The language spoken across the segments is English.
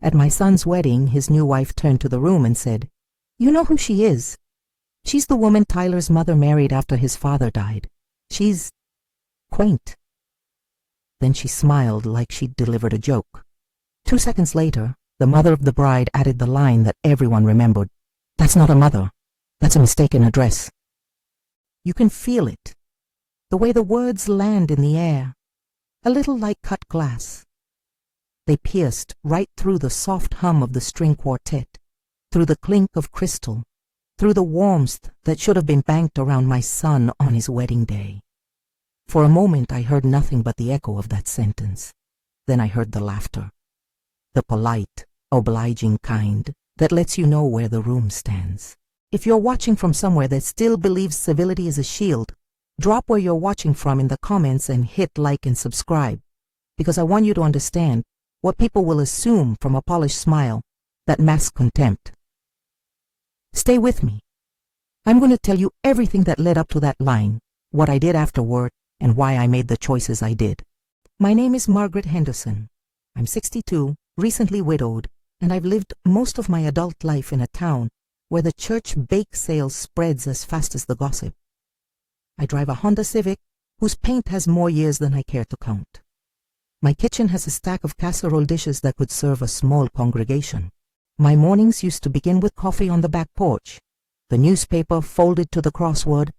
At my son's wedding, his new wife turned to the room and said, "You know who she is? She's the woman Tyler's mother married after his father died. She's quaint." Then she smiled like she'd delivered a joke. 2 seconds later, the mother of the bride added the line that everyone remembered. "That's not a mother. That's a mistaken address." You can feel it, the way the words land in the air, a little like cut glass. They pierced right through the soft hum of the string quartet, through the clink of crystal, through the warmth that should have been banked around my son on his wedding day. For a moment I heard nothing but the echo of that sentence. Then I heard the laughter, the polite, obliging kind that lets you know where the room stands. If you're watching from somewhere that still believes civility is a shield, drop where you're watching from in the comments and hit like and subscribe, because I want you to understand what people will assume from a polished smile that masks contempt. Stay with me. I'm going to tell you everything that led up to that line, what I did afterward, and why I made the choices I did. My name is Margaret Henderson. I'm 62, recently widowed, and I've lived most of my adult life in a town where the church bake sale spreads as fast as the gossip. I drive a Honda Civic whose paint has more years than I care to count. My kitchen has a stack of casserole dishes that could serve a small congregation. My mornings used to begin with coffee on the back porch, the newspaper folded to the crossword,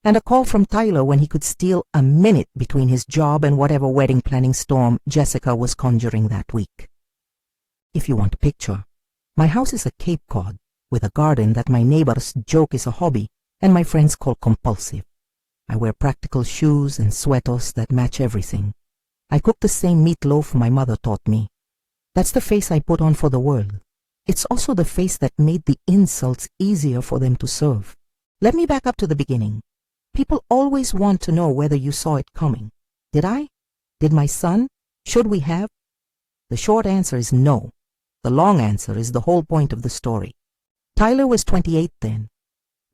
and a call from Tyler when he could steal a minute between his job and whatever wedding planning storm Jessica was conjuring that week. If you want a picture, my house is a Cape Cod with a garden that my neighbors joke is a hobby and my friends call compulsive. I wear practical shoes and sweaters that match everything. I cook the same meatloaf my mother taught me. That's the face I put on for the world. It's also the face that made the insults easier for them to serve. Let me back up to the beginning. People always want to know whether you saw it coming. Did I? Did my son? Should we have? The short answer is no. The long answer is the whole point of the story. Tyler was 28 then.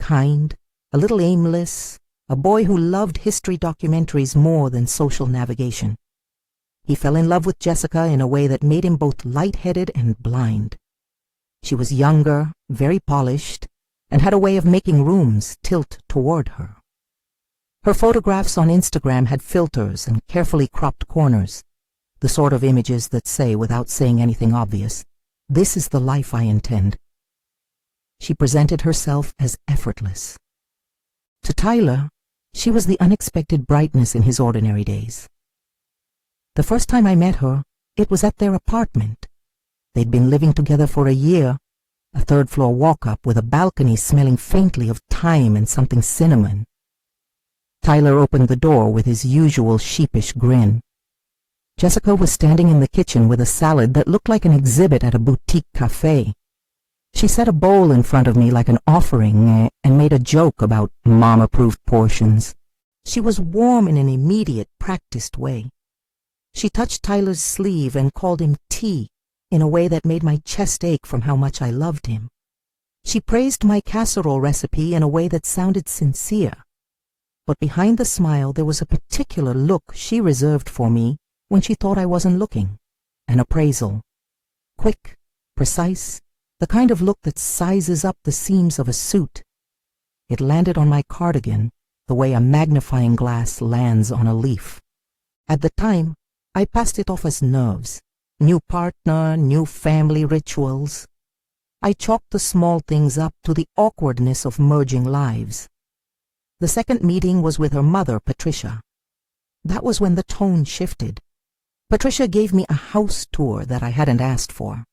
Kind, a little aimless, a boy who loved history documentaries more than social navigation. He fell in love with Jessica in a way that made him both lightheaded and blind. She was younger, very polished, and had a way of making rooms tilt toward her. Her photographs on Instagram had filters and carefully cropped corners, the sort of images that say, without saying anything obvious, "This is the life I intend." She presented herself as effortless. To Tyler, she was the unexpected brightness in his ordinary days. The first time I met her, it was at their apartment. They'd been living together for a year, a third-floor walk-up with a balcony smelling faintly of thyme and something cinnamon. Tyler opened the door with his usual sheepish grin. Jessica was standing in the kitchen with a salad that looked like an exhibit at a boutique cafe. She set a bowl in front of me like an offering and made a joke about mom-approved portions. She was warm in an immediate, practiced way. She touched Tyler's sleeve and called him T in a way that made my chest ache from how much I loved him. She praised my casserole recipe in a way that sounded sincere. But behind the smile there was a particular look she reserved for me when she thought I wasn't looking. An appraisal. Quick, precise, the kind of look that sizes up the seams of a suit. It landed on my cardigan the way a magnifying glass lands on a leaf. At the time, I passed it off as nerves. New partner, new family rituals. I chalked the small things up to the awkwardness of merging lives. The second meeting was with her mother, Patricia. That was when the tone shifted. Patricia gave me a house tour that I hadn't asked for.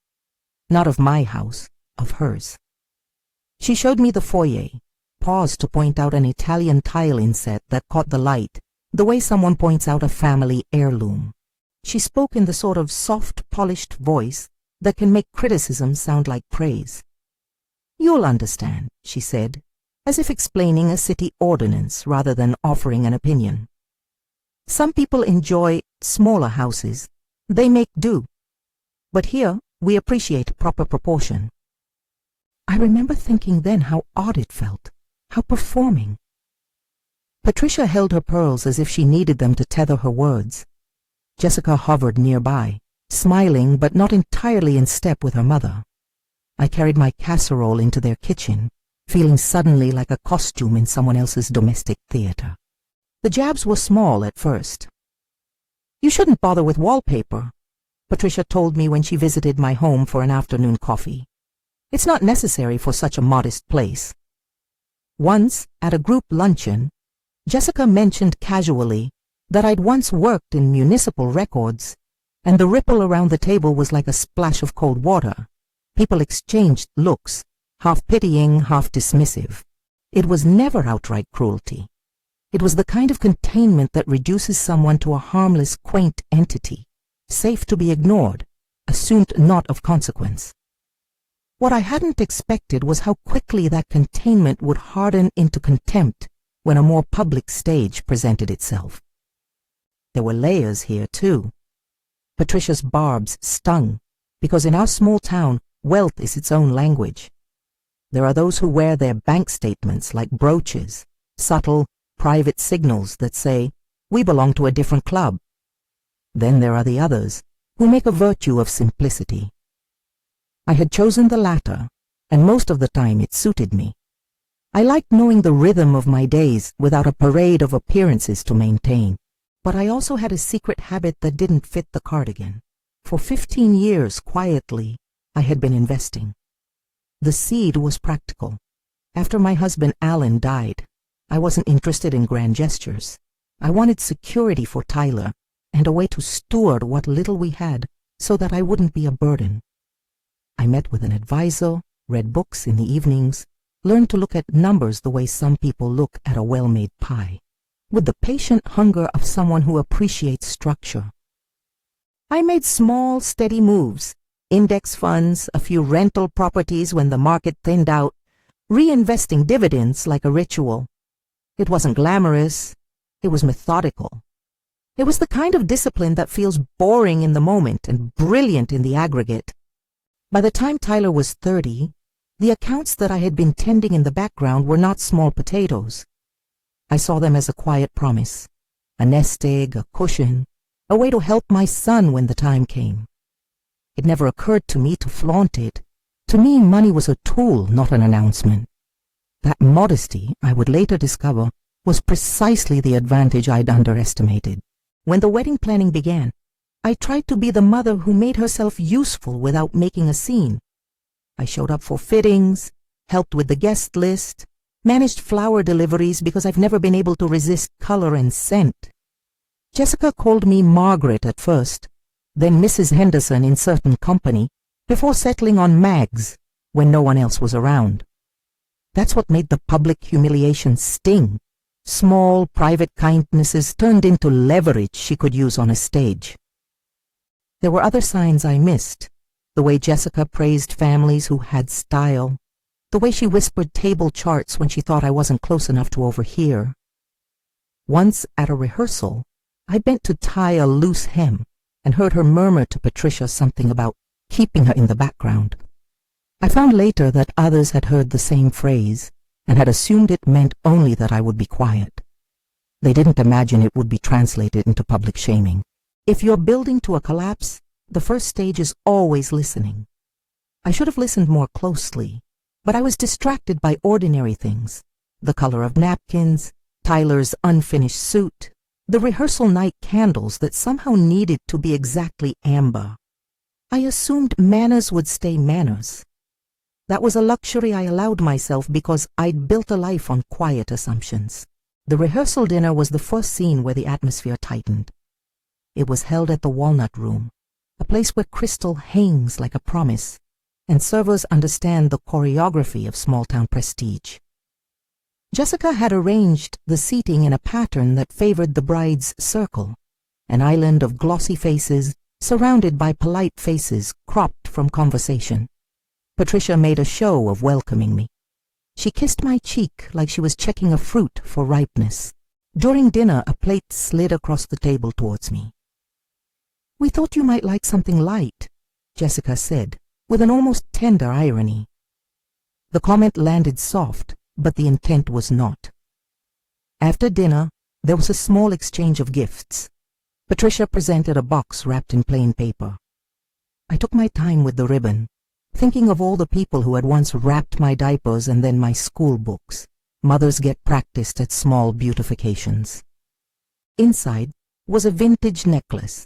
Not of my house, of hers. She showed me the foyer, paused to point out an Italian tile inset that caught the light, the way someone points out a family heirloom. She spoke in the sort of soft, polished voice that can make criticism sound like praise. "You'll understand," she said, as if explaining a city ordinance rather than offering an opinion. "Some people enjoy smaller houses. They make do. But here we appreciate proper proportion." I remember thinking then how odd it felt, how performing. Patricia held her pearls as if she needed them to tether her words. Jessica hovered nearby, smiling but not entirely in step with her mother. I carried my casserole into their kitchen, feeling suddenly like a costume in someone else's domestic theater. The jabs were small at first. "You shouldn't bother with wallpaper," Patricia told me when she visited my home for an afternoon coffee. "It's not necessary for such a modest place." Once, at a group luncheon, Jessica mentioned casually that I'd once worked in municipal records, and the ripple around the table was like a splash of cold water. People exchanged looks, half pitying, half dismissive. It was never outright cruelty. It was the kind of containment that reduces someone to a harmless, quaint entity, safe to be ignored, assumed not of consequence. What I hadn't expected was how quickly that containment would harden into contempt when a more public stage presented itself. There were layers here, too. Patricia's barbs stung, because in our small town, wealth is its own language. There are those who wear their bank statements like brooches, subtle, private signals that say, "We belong to a different club." Then there are the others, who make a virtue of simplicity. I had chosen the latter, and most of the time it suited me. I liked knowing the rhythm of my days without a parade of appearances to maintain. But I also had a secret habit that didn't fit the cardigan. For 15 years, quietly, I had been investing. The seed was practical. After my husband Alan died, I wasn't interested in grand gestures. I wanted security for Tyler and a way to steward what little we had so that I wouldn't be a burden. I met with an advisor, read books in the evenings, learned to look at numbers the way some people look at a well-made pie, with the patient hunger of someone who appreciates structure. I made small, steady moves, index funds, a few rental properties when the market thinned out, reinvesting dividends like a ritual. It wasn't glamorous, it was methodical. It was the kind of discipline that feels boring in the moment and brilliant in the aggregate. By the time Tyler was 30, the accounts that I had been tending in the background were not small potatoes. I saw them as a quiet promise, a nest egg, a cushion, a way to help my son when the time came. It never occurred to me to flaunt it. To me, money was a tool, not an announcement. That modesty, I would later discover, was precisely the advantage I'd underestimated. When the wedding planning began, I tried to be the mother who made herself useful without making a scene. I showed up for fittings, helped with the guest list, managed flower deliveries because I've never been able to resist color and scent. Jessica called me Margaret at first, then Mrs. Henderson in certain company, before settling on Mags when no one else was around. That's what made the public humiliation sting. Small, private kindnesses turned into leverage she could use on a stage. There were other signs I missed. The way Jessica praised families who had style. The way she whispered table charts when she thought I wasn't close enough to overhear. Once at a rehearsal, I bent to tie a loose hem and heard her murmur to Patricia something about keeping her in the background. I found later that others had heard the same phrase and had assumed it meant only that I would be quiet. They didn't imagine it would be translated into public shaming. If you're building to a collapse, the first stage is always listening. I should have listened more closely, but I was distracted by ordinary things. The color of napkins, Tyler's unfinished suit, the rehearsal night candles that somehow needed to be exactly amber. I assumed manners would stay manners. That was a luxury I allowed myself because I'd built a life on quiet assumptions. The rehearsal dinner was the first scene where the atmosphere tightened. It was held at the Walnut Room, a place where crystal hangs like a promise, and servers understand the choreography of small-town prestige. Jessica had arranged the seating in a pattern that favored the bride's circle, an island of glossy faces surrounded by polite faces cropped from conversation. Patricia made a show of welcoming me. She kissed my cheek like she was checking a fruit for ripeness. During dinner, a plate slid across the table towards me. "We thought you might like something light," Jessica said, with an almost tender irony. The comment landed soft, but the intent was not. After dinner, there was a small exchange of gifts. Patricia presented a box wrapped in plain paper. I took my time with the ribbon, thinking of all the people who had once wrapped my diapers and then my school books. Mothers get practiced at small beautifications. Inside was a vintage necklace,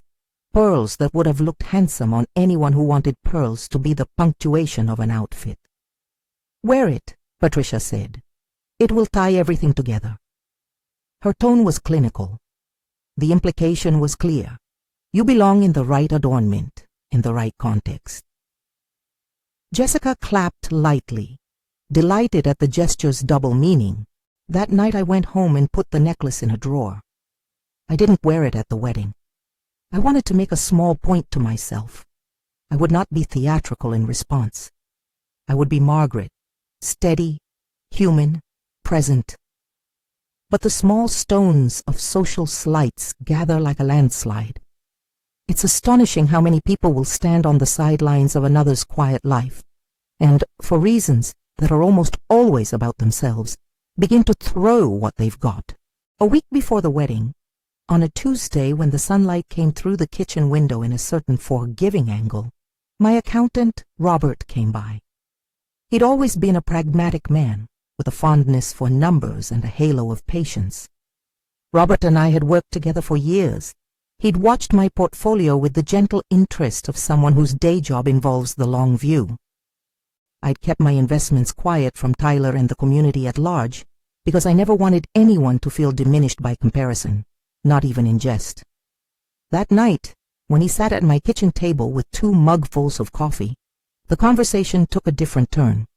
pearls that would have looked handsome on anyone who wanted pearls to be the punctuation of an outfit. "Wear it," Patricia said. "It will tie everything together." Her tone was clinical. The implication was clear. You belong in the right adornment, in the right context. Jessica clapped lightly, delighted at the gesture's double meaning. That night I went home and put the necklace in a drawer. I didn't wear it at the wedding. I wanted to make a small point to myself. I would not be theatrical in response. I would be Margaret, steady, human, present. But the small stones of social slights gather like a landslide. It's astonishing how many people will stand on the sidelines of another's quiet life and, for reasons that are almost always about themselves, begin to throw what they've got. A week before the wedding, on a Tuesday when the sunlight came through the kitchen window in a certain forgiving angle, my accountant, Robert, came by. He'd always been a pragmatic man, with a fondness for numbers and a halo of patience. Robert and I had worked together for years. He'd watched my portfolio with the gentle interest of someone whose day job involves the long view. I'd kept my investments quiet from Tyler and the community at large because I never wanted anyone to feel diminished by comparison, not even in jest. That night, when he sat at my kitchen table with 2 mugfuls of coffee, the conversation took a different turn.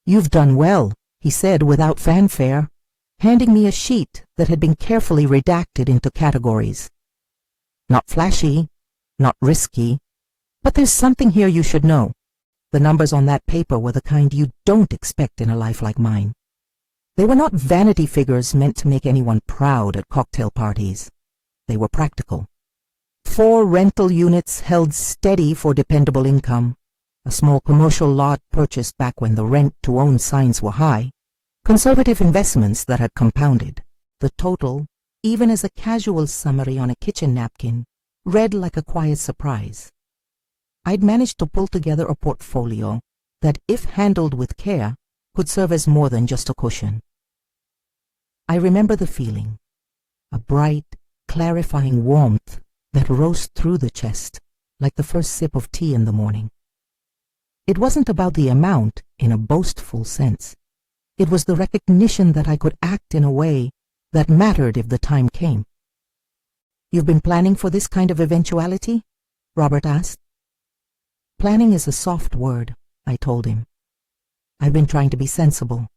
"You've done well," he said without fanfare, handing me a sheet that had been carefully redacted into categories. "Not flashy, not risky, but there's something here you should know." The numbers on that paper were the kind you don't expect in a life like mine. They were not vanity figures meant to make anyone proud at cocktail parties. They were practical. 4 rental units held steady for dependable income, a small commercial lot purchased back when the rent-to-own signs were high, conservative investments that had compounded. The total, even as a casual summary on a kitchen napkin, read like a quiet surprise. I'd managed to pull together a portfolio that, if handled with care, could serve as more than just a cushion. I remember the feeling, a bright, clarifying warmth that rose through the chest, like the first sip of tea in the morning. It wasn't about the amount in a boastful sense. It was the recognition that I could act in a way that mattered if the time came. "You've been planning for this kind of eventuality?" Robert asked. "Planning is a soft word," I told him. "I've been trying to be sensible."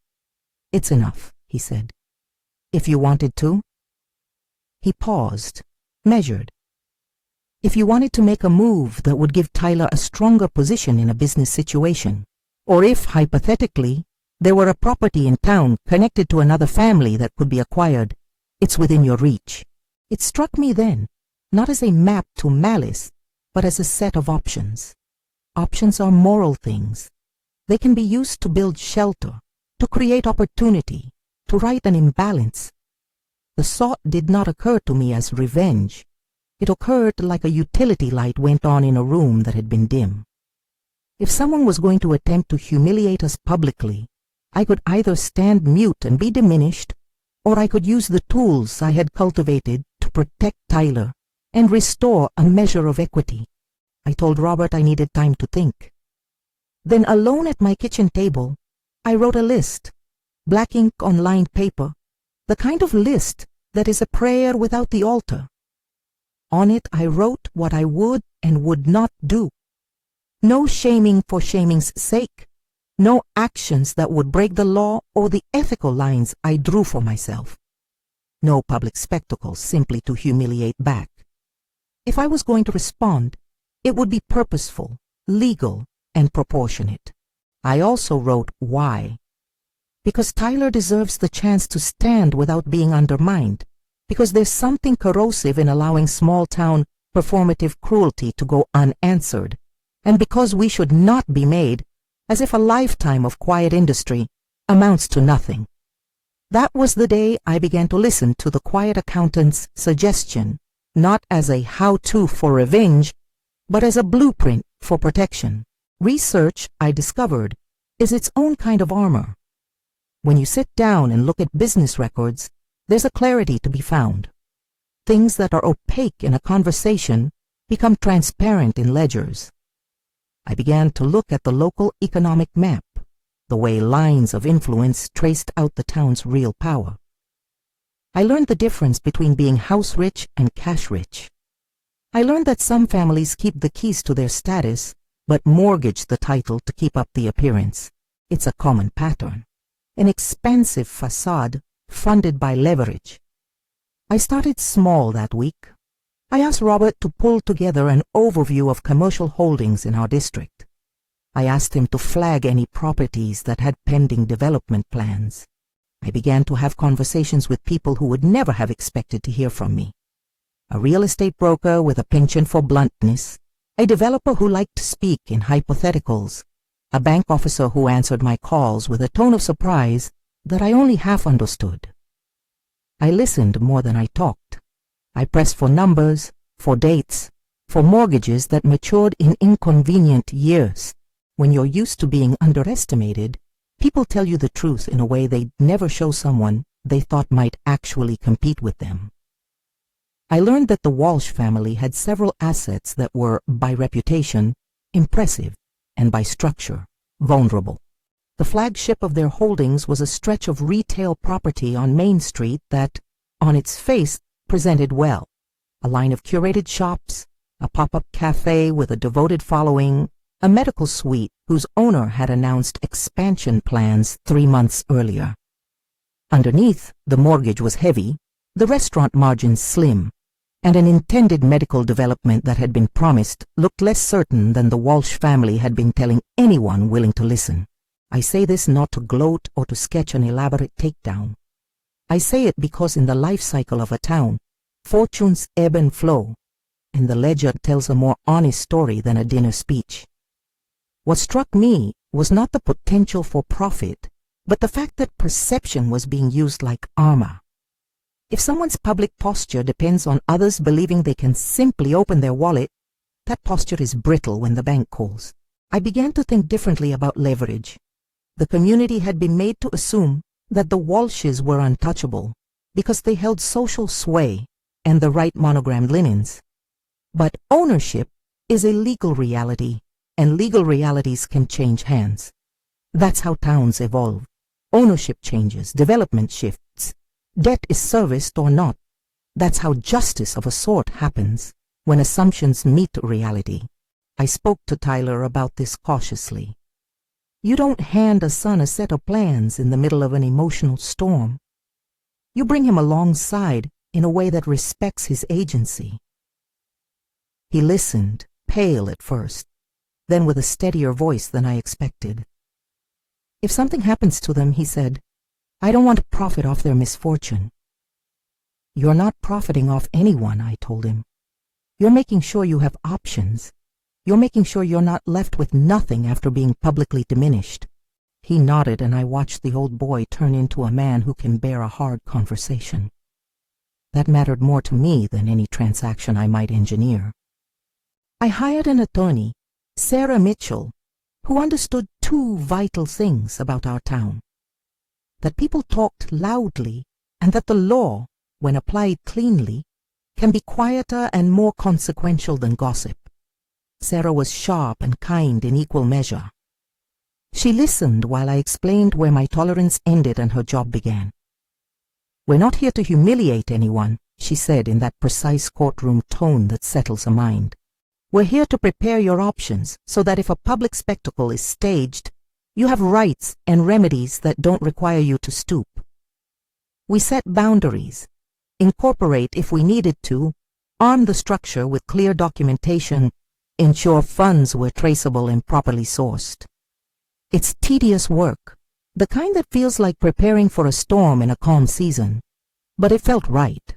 "It's enough," he said. "If you wanted to?" He paused, measured. "If you wanted to make a move that would give Tyler a stronger position in a business situation, or if, hypothetically, there were a property in town connected to another family that could be acquired, it's within your reach." It struck me then, not as a map to malice, but as a set of options. Options are moral things. They can be used to build shelter, to create opportunity, to right an imbalance. The thought did not occur to me as revenge. It occurred like a utility light went on in a room that had been dim. If someone was going to attempt to humiliate us publicly, I could either stand mute and be diminished, or I could use the tools I had cultivated to protect Tyler and restore a measure of equity. I told Robert I needed time to think. Then, alone at my kitchen table, I wrote a list, black ink on lined paper, the kind of list that is a prayer without the altar. On it I wrote what I would and would not do. No shaming for shaming's sake. No actions that would break the law or the ethical lines I drew for myself. No public spectacle simply to humiliate back. If I was going to respond, it would be purposeful, legal, and proportionate. I also wrote why. Because Tyler deserves the chance to stand without being undermined. Because there's something corrosive in allowing small-town performative cruelty to go unanswered. And because we should not be made as if a lifetime of quiet industry amounts to nothing. That was the day I began to listen to the quiet accountant's suggestion, not as a how-to for revenge, but as a blueprint for protection. Research, I discovered, is its own kind of armor. When you sit down and look at business records, there's a clarity to be found. Things that are opaque in a conversation become transparent in ledgers. I began to look at the local economic map, the way lines of influence traced out the town's real power. I learned the difference between being house-rich and cash-rich. I learned that some families keep the keys to their status, but mortgage the title to keep up the appearance. It's a common pattern. An expensive facade funded by leverage. I started small that week. I asked Robert to pull together an overview of commercial holdings in our district. I asked him to flag any properties that had pending development plans. I began to have conversations with people who would never have expected to hear from me. A real estate broker with a penchant for bluntness, a developer who liked to speak in hypotheticals, a bank officer who answered my calls with a tone of surprise that I only half understood. I listened more than I talked. I pressed for numbers, for dates, for mortgages that matured in inconvenient years. When you're used to being underestimated, people tell you the truth in a way they'd never show someone they thought might actually compete with them. I learned that the Walsh family had several assets that were, by reputation, impressive, and by structure, vulnerable. The flagship of their holdings was a stretch of retail property on Main Street that, on its face, presented well. A line of curated shops, a pop-up cafe with a devoted following, a medical suite whose owner had announced expansion plans 3 months earlier. Underneath, the mortgage was heavy, the restaurant margins slim, and an intended medical development that had been promised looked less certain than the Walsh family had been telling anyone willing to listen. I say this not to gloat or to sketch an elaborate takedown. I say it because in the life cycle of a town, fortunes ebb and flow, and the ledger tells a more honest story than a dinner speech. What struck me was not the potential for profit, but the fact that perception was being used like armor. If someone's public posture depends on others believing they can simply open their wallet, that posture is brittle when the bank calls. I began to think differently about leverage. The community had been made to assume that the Walshes were untouchable because they held social sway and the right monogrammed linens. But ownership is a legal reality, and legal realities can change hands. That's how towns evolve. Ownership changes, development shifts. Debt is serviced or not. That's how justice of a sort happens, when assumptions meet reality. I spoke to Tyler about this cautiously. You don't hand a son a set of plans in the middle of an emotional storm. You bring him alongside in a way that respects his agency. He listened, pale at first, then with a steadier voice than I expected. If something happens to them, he said, I don't want to profit off their misfortune. You're not profiting off anyone, I told him. You're making sure you have options. You're making sure you're not left with nothing after being publicly diminished. He nodded, and I watched the old boy turn into a man who can bear a hard conversation. That mattered more to me than any transaction I might engineer. I hired an attorney, Sarah Mitchell, who understood 2 vital things about our town. That people talked loudly, and that the law, when applied cleanly, can be quieter and more consequential than gossip. Sarah was sharp and kind in equal measure. She listened while I explained where my tolerance ended and her job began. We're not here to humiliate anyone, she said in that precise courtroom tone that settles a mind. We're here to prepare your options so that if a public spectacle is staged, you have rights and remedies that don't require you to stoop. We set boundaries, incorporate if we needed to, arm the structure with clear documentation, ensure funds were traceable and properly sourced. It's tedious work, the kind that feels like preparing for a storm in a calm season, but it felt right.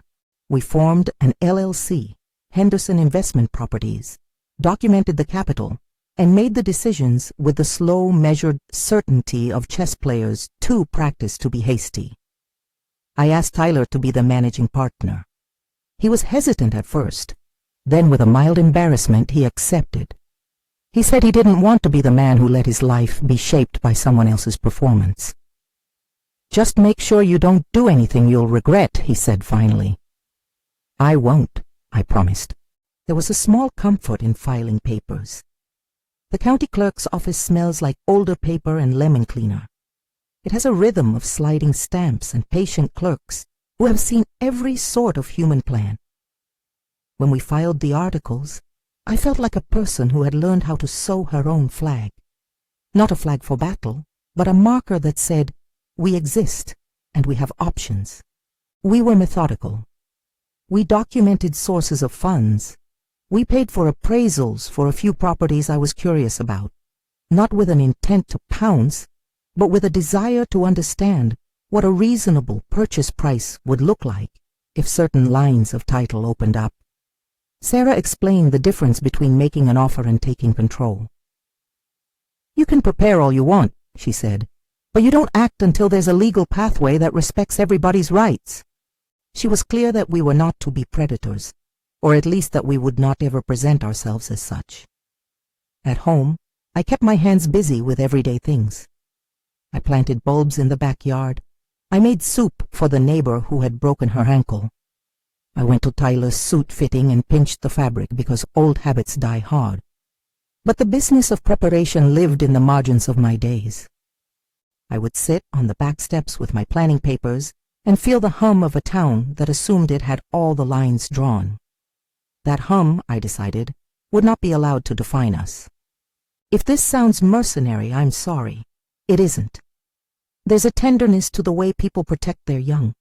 We formed an LLC, Henderson Investment Properties, documented the capital, and made the decisions with the slow, measured certainty of chess players too practiced to be hasty. I asked Tyler to be the managing partner. He was hesitant at first. Then, with a mild embarrassment, he accepted. He said he didn't want to be the man who let his life be shaped by someone else's performance. "Just make sure you don't do anything you'll regret," he said finally. "I won't," I promised. There was a small comfort in filing papers. The county clerk's office smells like older paper and lemon cleaner. It has a rhythm of sliding stamps and patient clerks who have seen every sort of human plan. When we filed the articles, I felt like a person who had learned how to sew her own flag. Not a flag for battle, but a marker that said, "We exist, and we have options." We were methodical. We documented sources of funds. We paid for appraisals for a few properties I was curious about, not with an intent to pounce, but with a desire to understand what a reasonable purchase price would look like if certain lines of title opened up. Sarah explained the difference between making an offer and taking control. "You can prepare all you want," she said, "but you don't act until there's a legal pathway that respects everybody's rights." She was clear that we were not to be predators, or at least that we would not ever present ourselves as such. At home, I kept my hands busy with everyday things. I planted bulbs in the backyard. I made soup for the neighbor who had broken her ankle. I went to Tyler's suit fitting and pinched the fabric because old habits die hard. But the business of preparation lived in the margins of my days. I would sit on the back steps with my planning papers and feel the hum of a town that assumed it had all the lines drawn. That hum, I decided, would not be allowed to define us. If this sounds mercenary, I'm sorry. It isn't. There's a tenderness to the way people protect their young.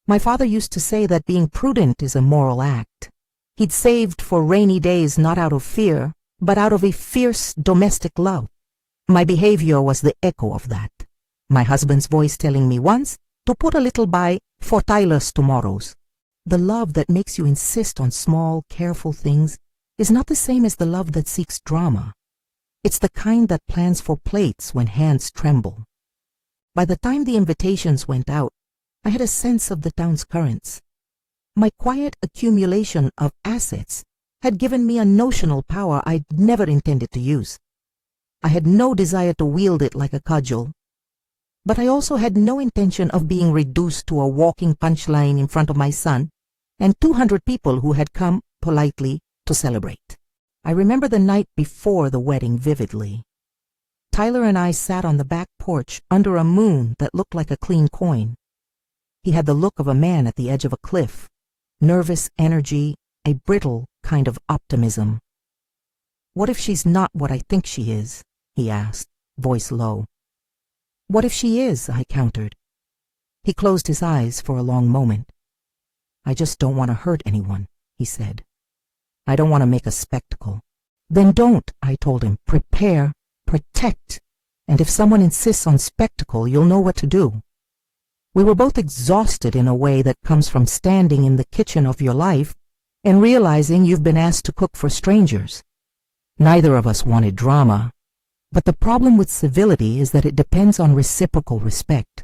My father used to say that being prudent is a moral act. He'd saved for rainy days not out of fear, but out of a fierce domestic love. My behavior was the echo of that. My husband's voice telling me once to put a little by for Tyler's tomorrows. The love that makes you insist on small, careful things is not the same as the love that seeks drama. It's the kind that plans for plates when hands tremble. By the time the invitations went out, I had a sense of the town's currents. My quiet accumulation of assets had given me a notional power I'd never intended to use. I had no desire to wield it like a cudgel, but I also had no intention of being reduced to a walking punchline in front of my son and 200 people who had come politely to celebrate. I remember the night before the wedding vividly. Tyler and I sat on the back porch under a moon that looked like a clean coin. He had the look of a man at the edge of a cliff, nervous energy, a brittle kind of optimism. "What if she's not what I think she is?" he asked, voice low. "What if she is?" I countered. He closed his eyes for a long moment. "I just don't want to hurt anyone," he said. "I don't want to make a spectacle." "Then don't," I told him. "Prepare, protect, and if someone insists on spectacle, you'll know what to do." We were both exhausted in a way that comes from standing in the kitchen of your life and realizing you've been asked to cook for strangers. Neither of us wanted drama, but the problem with civility is that it depends on reciprocal respect.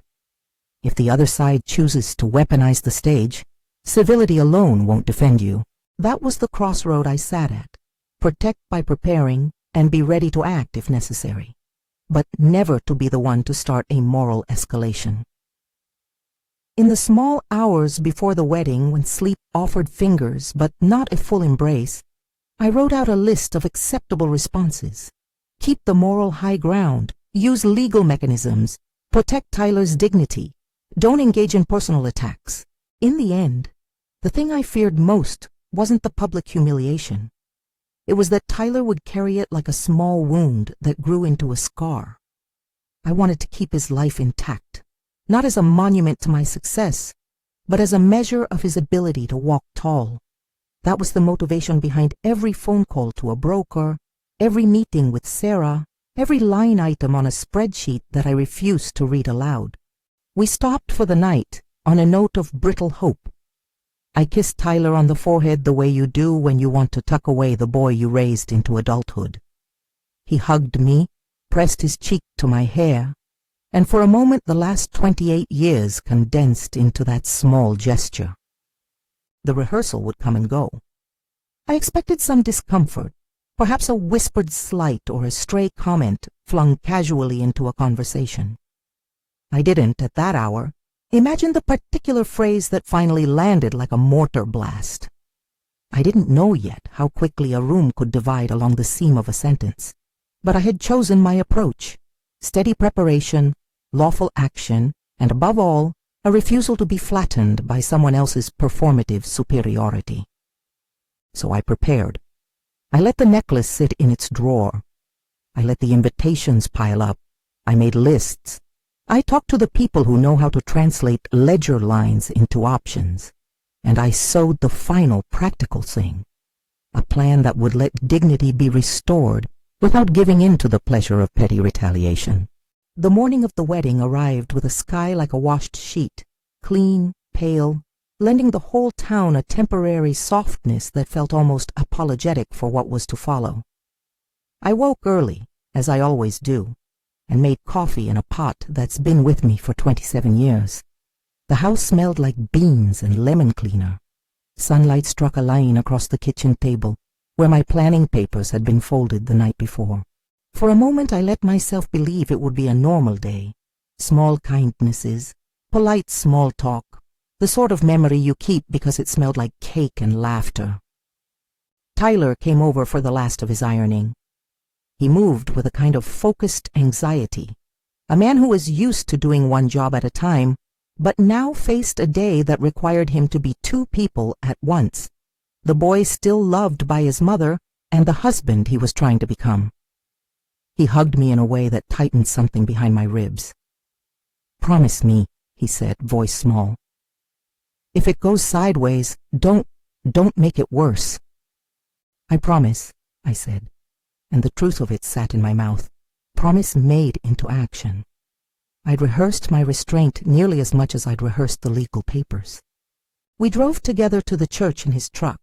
If the other side chooses to weaponize the stage, civility alone won't defend you. That was the crossroad I sat at. Protect by preparing and be ready to act if necessary, but never to be the one to start a moral escalation. In the small hours before the wedding, when sleep offered fingers but not a full embrace, I wrote out a list of acceptable responses. Keep the moral high ground, use legal mechanisms, protect Tyler's dignity, don't engage in personal attacks. In the end, the thing I feared most wasn't the public humiliation. It was that Tyler would carry it like a small wound that grew into a scar. I wanted to keep his life intact, not as a monument to my success, but as a measure of his ability to walk tall. That was the motivation behind every phone call to a broker, every meeting with Sarah, every line item on a spreadsheet that I refused to read aloud. We stopped for the night on a note of brittle hope. I kissed Tyler on the forehead the way you do when you want to tuck away the boy you raised into adulthood. He hugged me, pressed his cheek to my hair, and for a moment the last 28 years condensed into that small gesture. The rehearsal would come and go. I expected some discomfort, Perhaps a whispered slight or a stray comment flung casually into a conversation. I didn't, at that hour, imagine the particular phrase that finally landed like a mortar blast. I didn't know yet how quickly a room could divide along the seam of a sentence, but I had chosen my approach: steady preparation, lawful action, and above all, a refusal to be flattened by someone else's performative superiority. So I prepared. I let the necklace sit in its drawer. I let the invitations pile up. I made lists. I talked to the people who know how to translate ledger lines into options. And I sewed the final practical thing, a plan that would let dignity be restored without giving in to the pleasure of petty retaliation. The morning of the wedding arrived with a sky like a washed sheet, clean, pale, lending the whole town a temporary softness that felt almost apologetic for what was to follow. I woke early, as I always do, and made coffee in a pot that's been with me for 27 years. The house smelled like beans and lemon cleaner. Sunlight struck a line across the kitchen table, where my planning papers had been folded the night before. For a moment I let myself believe it would be a normal day. Small kindnesses, polite small talk, the sort of memory you keep because it smelled like cake and laughter. Tyler came over for the last of his ironing. He moved with a kind of focused anxiety, a man who was used to doing one job at a time, but now faced a day that required him to be two people at once: the boy still loved by his mother and the husband he was trying to become. He hugged me in a way that tightened something behind my ribs. "Promise me," he said, voice small. "If it goes sideways, don't make it worse." "I promise," I said, and the truth of it sat in my mouth. Promise made into action. I'd rehearsed my restraint nearly as much as I'd rehearsed the legal papers. We drove together to the church in his truck.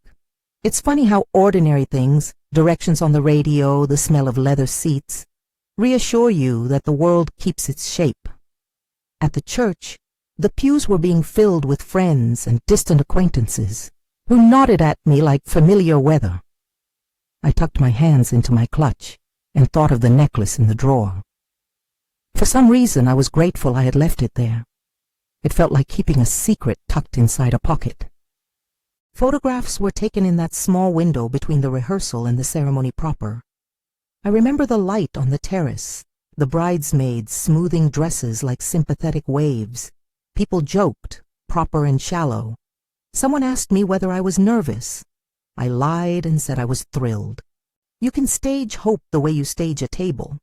It's funny how ordinary things, directions on the radio, the smell of leather seats, reassure you that the world keeps its shape. At the church, the pews were being filled with friends and distant acquaintances who nodded at me like familiar weather. I tucked my hands into my clutch and thought of the necklace in the drawer. For some reason, I was grateful I had left it there. It felt like keeping a secret tucked inside a pocket. Photographs were taken in that small window between the rehearsal and the ceremony proper. I remember the light on the terrace, the bridesmaids smoothing dresses like sympathetic waves. People joked, proper and shallow. Someone asked me whether I was nervous. I lied and said I was thrilled. You can stage hope the way you stage a table.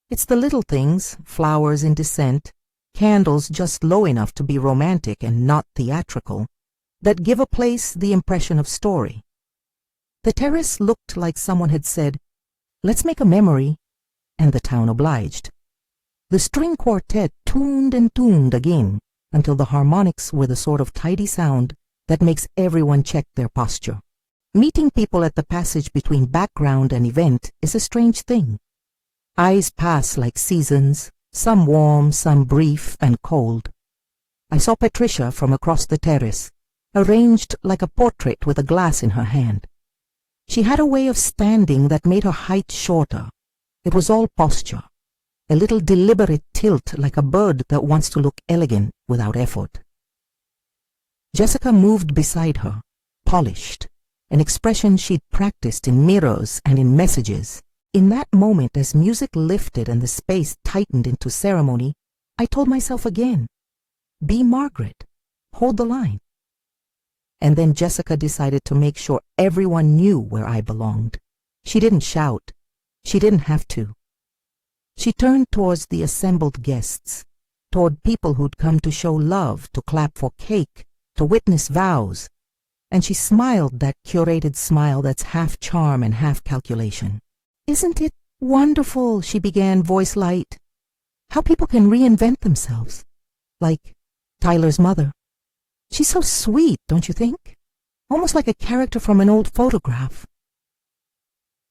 It's the little things, flowers in descent, candles just low enough to be romantic and not theatrical, that give a place the impression of story. The terrace looked like someone had said, "Let's make a memory," and the town obliged. The string quartet tuned and tuned again until the harmonics were the sort of tidy sound that makes everyone check their posture. Meeting people at the passage between background and event is a strange thing. Eyes pass like seasons, some warm, some brief and cold. I saw Patricia from across the terrace, arranged like a portrait with a glass in her hand. She had a way of standing that made her height shorter. It was all posture, a little deliberate tilt like a bird that wants to look elegant without effort. Jessica moved beside her, polished, an expression she'd practiced in mirrors and in messages. In that moment, as music lifted and the space tightened into ceremony, I told myself again, be Margaret, hold the line. And then Jessica decided to make sure everyone knew where I belonged. She didn't shout. She didn't have to. She turned towards the assembled guests, toward people who'd come to show love, to clap for cake, to witness vows, and she smiled that curated smile that's half charm and half calculation. "Isn't it wonderful," she began, voice light, "how people can reinvent themselves? Like Tyler's mother. She's so sweet, don't you think? Almost like a character from an old photograph."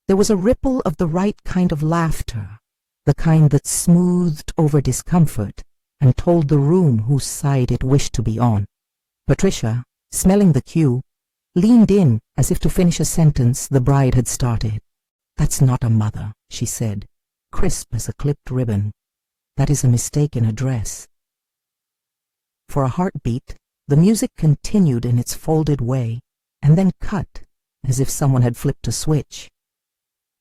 There was a ripple of the right kind of laughter, the kind that smoothed over discomfort and told the room whose side it wished to be on. Patricia, smelling the cue, leaned in as if to finish a sentence the bride had started. "That's not a mother," she said, crisp as a clipped ribbon. "That is a mistaken address." For a heartbeat, the music continued in its folded way, and then cut, as if someone had flipped a switch.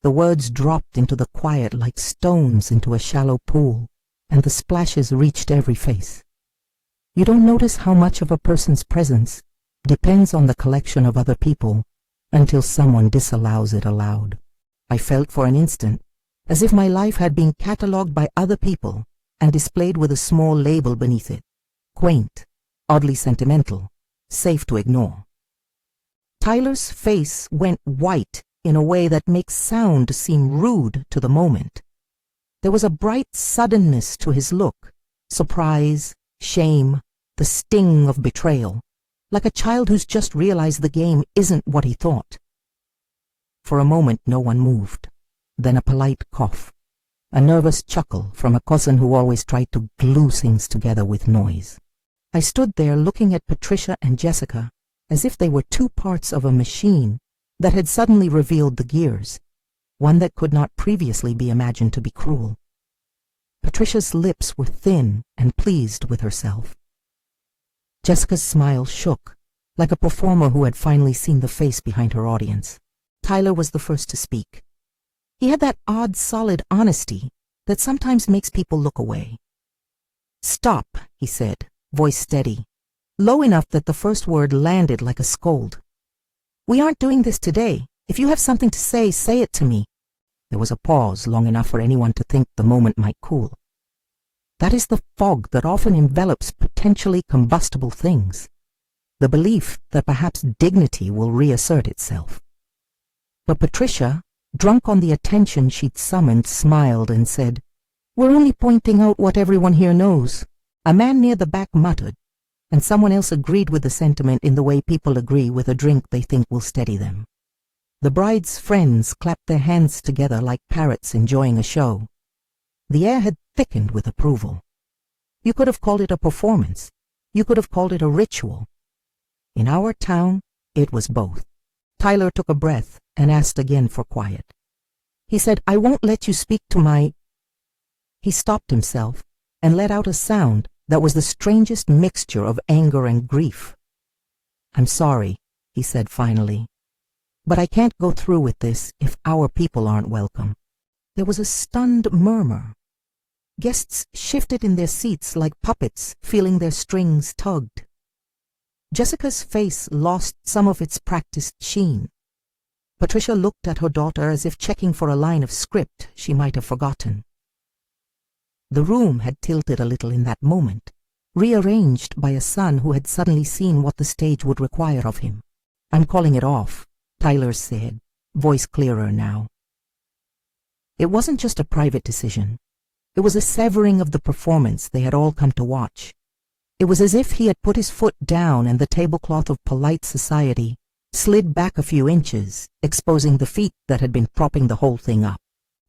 The words dropped into the quiet like stones into a shallow pool, and the splashes reached every face. You don't notice how much of a person's presence depends on the collection of other people until someone disallows it aloud. I felt for an instant as if my life had been catalogued by other people and displayed with a small label beneath it. Quaint, oddly sentimental, safe to ignore. Tyler's face went white in a way that makes sound seem rude to the moment. There was a bright suddenness to his look, surprise, shame, the sting of betrayal, like a child who's just realized the game isn't what he thought. For a moment no one moved, then a polite cough, a nervous chuckle from a cousin who always tried to glue things together with noise. I stood there looking at Patricia and Jessica as if they were two parts of a machine that had suddenly revealed the gears, one that could not previously be imagined to be cruel. Patricia's lips were thin and pleased with herself. Jessica's smile shook, like a performer who had finally seen the face behind her audience. Tyler was the first to speak. He had that odd, solid honesty that sometimes makes people look away. "Stop," he said, voice steady, low enough that the first word landed like a scold. "We aren't doing this today. If you have something to say it to me." There was a pause long enough for anyone to think the moment might cool. That is the fog that often envelops potentially combustible things, the belief that perhaps dignity will reassert itself. But Patricia, drunk on the attention she'd summoned, smiled and said, "We're only pointing out what everyone here knows." A man near the back muttered, and someone else agreed with the sentiment in the way people agree with a drink they think will steady them. The bride's friends clapped their hands together like parrots enjoying a show. The air had thickened with approval. You could have called it a performance. You could have called it a ritual. In our town, it was both. Tyler took a breath and asked again for quiet. He said, "I won't let you speak to my—" He stopped himself and let out a sound that was the strangest mixture of anger and grief. "I'm sorry," he said finally, "but I can't go through with this if our people aren't welcome." There was a stunned murmur. Guests shifted in their seats like puppets feeling their strings tugged. Jessica's face lost some of its practiced sheen. Patricia looked at her daughter as if checking for a line of script she might have forgotten. The room had tilted a little in that moment, rearranged by a son who had suddenly seen what the stage would require of him. "I'm calling it off," Tyler said, voice clearer now. It wasn't just a private decision. It was a severing of the performance they had all come to watch. It was as if he had put his foot down and the tablecloth of polite society slid back a few inches, exposing the feet that had been propping the whole thing up.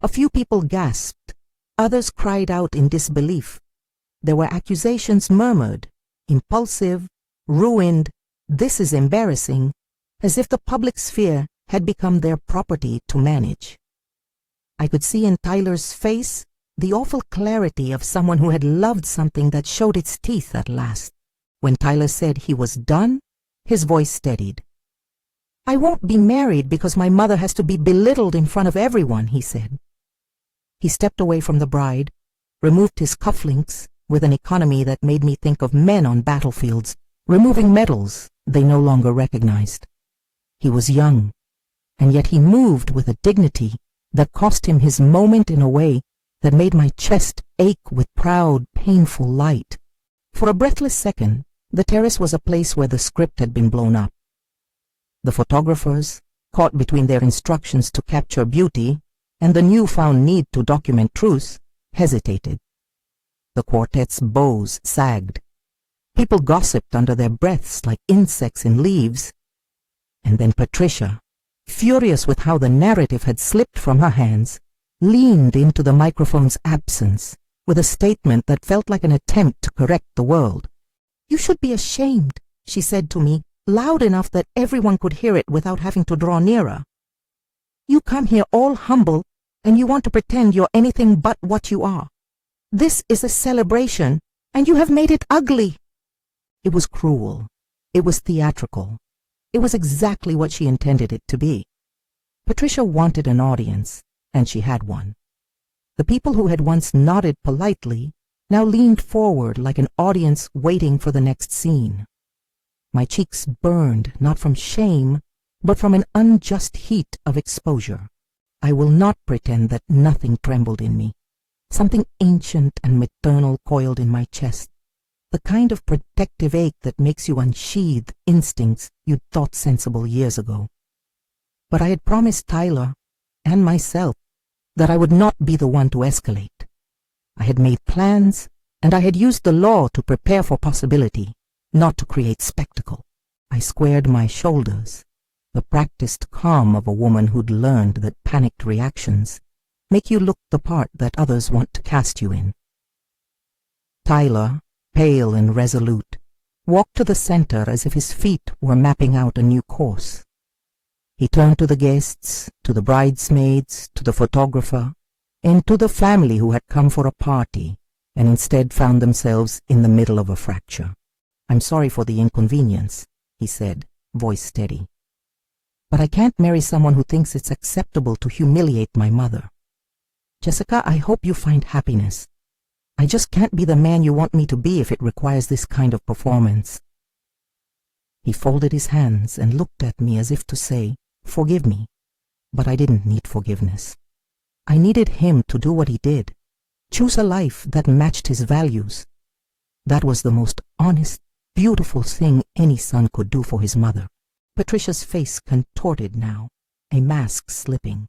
A few people gasped. Others cried out in disbelief. There were accusations murmured, impulsive, ruined, "This is embarrassing," as if the public sphere had become their property to manage. I could see in Tyler's face the awful clarity of someone who had loved something that showed its teeth at last. When Tyler said he was done, his voice steadied. "I won't be married because my mother has to be belittled in front of everyone," he said. He stepped away from the bride, removed his cufflinks with an economy that made me think of men on battlefields, removing medals they no longer recognized. He was young, and yet he moved with a dignity that cost him his moment in a way that made my chest ache with proud, painful light. For a breathless second, the terrace was a place where the script had been blown up. The photographers, caught between their instructions to capture beauty and the newfound need to document truth, hesitated. The quartet's bows sagged. People gossiped under their breaths like insects in leaves. And then Patricia, furious with how the narrative had slipped from her hands, leaned into the microphone's absence with a statement that felt like an attempt to correct the world. "You should be ashamed," she said to me, loud enough that everyone could hear it without having to draw nearer. You come here all humble, and you want to pretend you're anything but what you are. This is a celebration, and you have made it ugly." It was cruel. It was theatrical. It was exactly what she intended it to be. Patricia wanted an audience, and she had one. The people who had once nodded politely now leaned forward like an audience waiting for the next scene. My cheeks burned not from shame, but from an unjust heat of exposure. I will not pretend that nothing trembled in me. Something ancient and maternal coiled in my chest, the kind of protective ache that makes you unsheathe instincts you'd thought sensible years ago. But I had promised Tyler and myself that I would not be the one to escalate. I had made plans, and I had used the law to prepare for possibility, not to create spectacle. I squared my shoulders, the practiced calm of a woman who'd learned that panicked reactions make you look the part that others want to cast you in. Tyler, pale and resolute, walked to the center as if his feet were mapping out a new course. He turned to the guests, to the bridesmaids, to the photographer, and to the family who had come for a party and instead found themselves in the middle of a fracture. "I'm sorry for the inconvenience," he said, voice steady. "But I can't marry someone who thinks it's acceptable to humiliate my mother. Jessica, I hope you find happiness. I just can't be the man you want me to be if it requires this kind of performance." He folded his hands and looked at me as if to say, "Forgive me," but I didn't need forgiveness. I needed him to do what he did, choose a life that matched his values. That was the most honest, beautiful thing any son could do for his mother. Patricia's face contorted now, a mask slipping.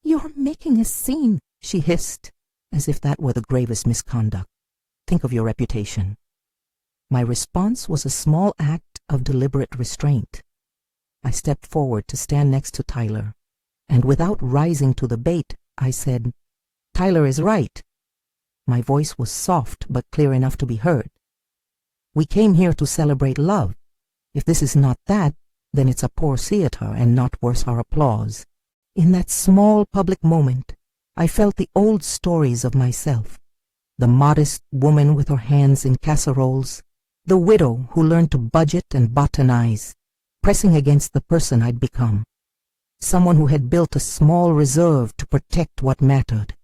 "You're making a scene," she hissed, as if that were the gravest misconduct. "Think of your reputation." My response was a small act of deliberate restraint. I stepped forward to stand next to Tyler, and without rising to the bait, I said, "Tyler is right." My voice was soft but clear enough to be heard. "We came here to celebrate love. If this is not that, then it's a poor theater and not worth our applause." In that small public moment, I felt the old stories of myself. The modest woman with her hands in casseroles, the widow who learned to budget and botanize, pressing against the person I'd become. Someone who had built a small reserve to protect what mattered.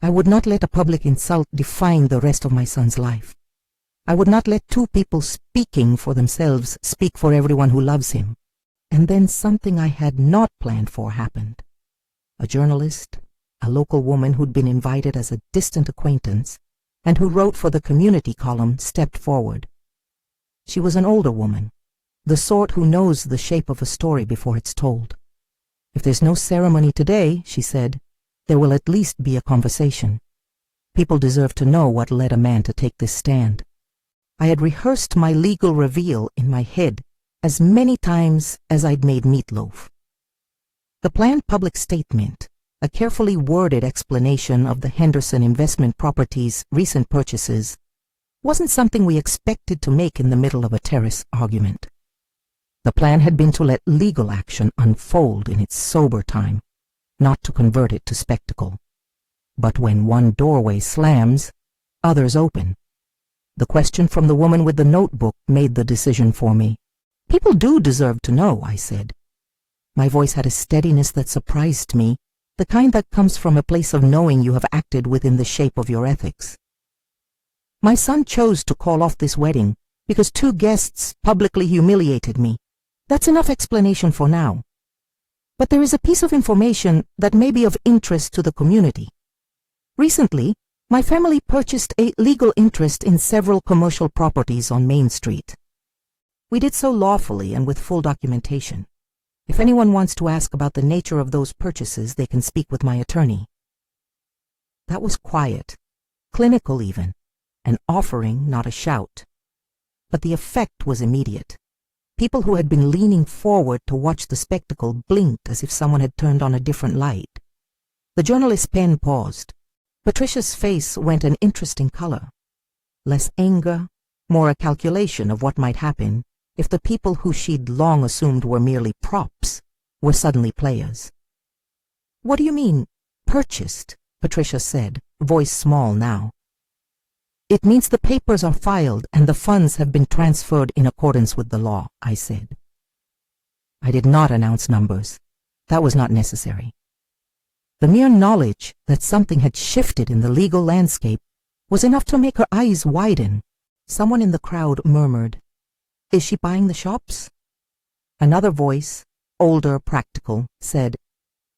I would not let a public insult define the rest of my son's life. I would not let two people speaking for themselves speak for everyone who loves him. And then something I had not planned for happened. A journalist, a local woman who'd been invited as a distant acquaintance, and who wrote for the community column, stepped forward. She was an older woman, the sort who knows the shape of a story before it's told. "If there's no ceremony today," she said, "there will at least be a conversation. People deserve to know what led a man to take this stand." I had rehearsed my legal reveal in my head as many times as I'd made meatloaf. The planned public statement, a carefully worded explanation of the Henderson Investment Properties' recent purchases, wasn't something we expected to make in the middle of a terrace argument. The plan had been to let legal action unfold in its sober time, not to convert it to spectacle. But when one doorway slams, others open. The question from the woman with the notebook made the decision for me. "People do deserve to know," I said. My voice had a steadiness that surprised me, the kind that comes from a place of knowing you have acted within the shape of your ethics. "My son chose to call off this wedding because two guests publicly humiliated me. That's enough explanation for now. But there is a piece of information that may be of interest to the community. Recently, my family purchased a legal interest in several commercial properties on Main Street. We did so lawfully and with full documentation. If anyone wants to ask about the nature of those purchases, they can speak with my attorney." That was quiet, clinical even, an offering, not a shout. But the effect was immediate. People who had been leaning forward to watch the spectacle blinked as if someone had turned on a different light. The journalist's pen paused. Patricia's face went an interesting color. Less anger, more a calculation of what might happen if the people who she'd long assumed were merely props were suddenly players. What do you mean, purchased? Patricia said, voice small now. It means the papers are filed and the funds have been transferred in accordance with the law, I said. I did not announce numbers. That was not necessary. The mere knowledge that something had shifted in the legal landscape was enough to make her eyes widen. Someone in the crowd murmured, "Is she buying the shops?" Another voice, older, practical, said,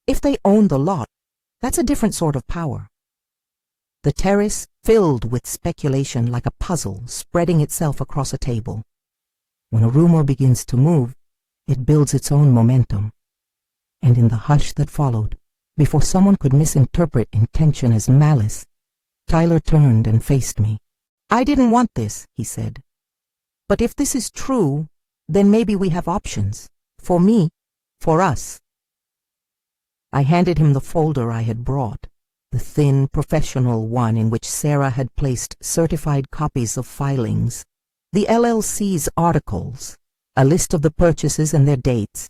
"If they own the lot, that's a different sort of power." The terrace filled with speculation like a puzzle spreading itself across a table. When a rumor begins to move, it builds its own momentum. And in the hush that followed, before someone could misinterpret intention as malice, Tyler turned and faced me. "I didn't want this," he said. "But if this is true, then maybe we have options. For me, for us." I handed him the folder I had brought, the thin, professional one in which Sarah had placed certified copies of filings, the LLC's articles, a list of the purchases and their dates,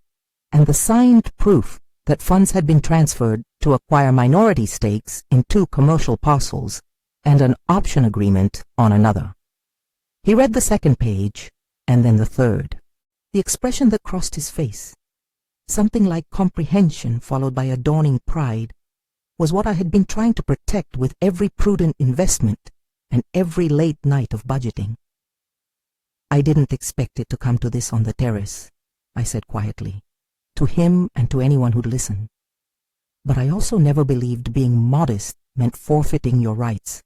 and the signed proof that funds had been transferred to acquire minority stakes in 2 commercial parcels and an option agreement on another. He read the second page, and then the third. The expression that crossed his face, something like comprehension followed by a dawning pride, was what I had been trying to protect with every prudent investment and every late night of budgeting. "I didn't expect it to come to this on the terrace," I said quietly, to him and to anyone who'd listen. "But I also never believed being modest meant forfeiting your rights.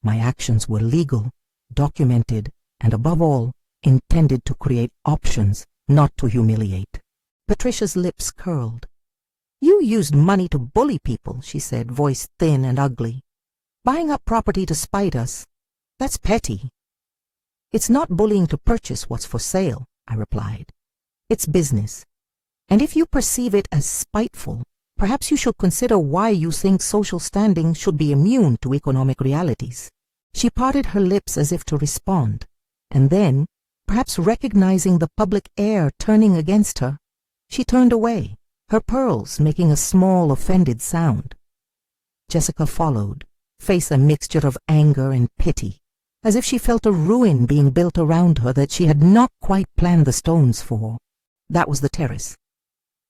My actions were legal, documented, and above all, intended to create options, not to humiliate." Patricia's lips curled. "You used money to bully people," she said, voice thin and ugly. "Buying up property to spite us, that's petty." "It's not bullying to purchase what's for sale," I replied. "It's business. And if you perceive it as spiteful, perhaps you should consider why you think social standing should be immune to economic realities." She parted her lips as if to respond, and then, perhaps recognizing the public air turning against her, she turned away, her pearls making a small offended sound. Jessica followed, face a mixture of anger and pity, as if she felt a ruin being built around her that she had not quite planned the stones for. That was the terrace.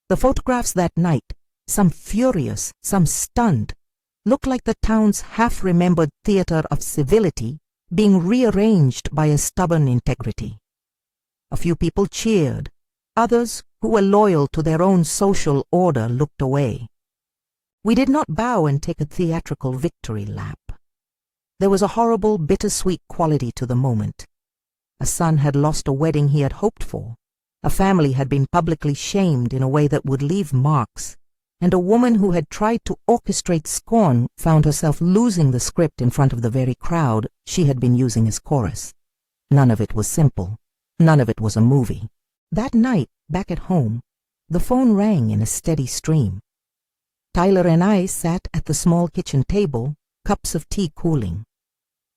The photographs that night, some furious, some stunned, looked like the town's half-remembered theater of civility being rearranged by a stubborn integrity. A few people cheered. Others, who were loyal to their own social order, looked away. We did not bow and take a theatrical victory lap. There was a horrible, bittersweet quality to the moment. A son had lost a wedding he had hoped for. A family had been publicly shamed in a way that would leave marks, and a woman who had tried to orchestrate scorn found herself losing the script in front of the very crowd she had been using as chorus. None of it was simple. None of it was a movie. That night, back at home, the phone rang in a steady stream. Tyler and I sat at the small kitchen table, cups of tea cooling.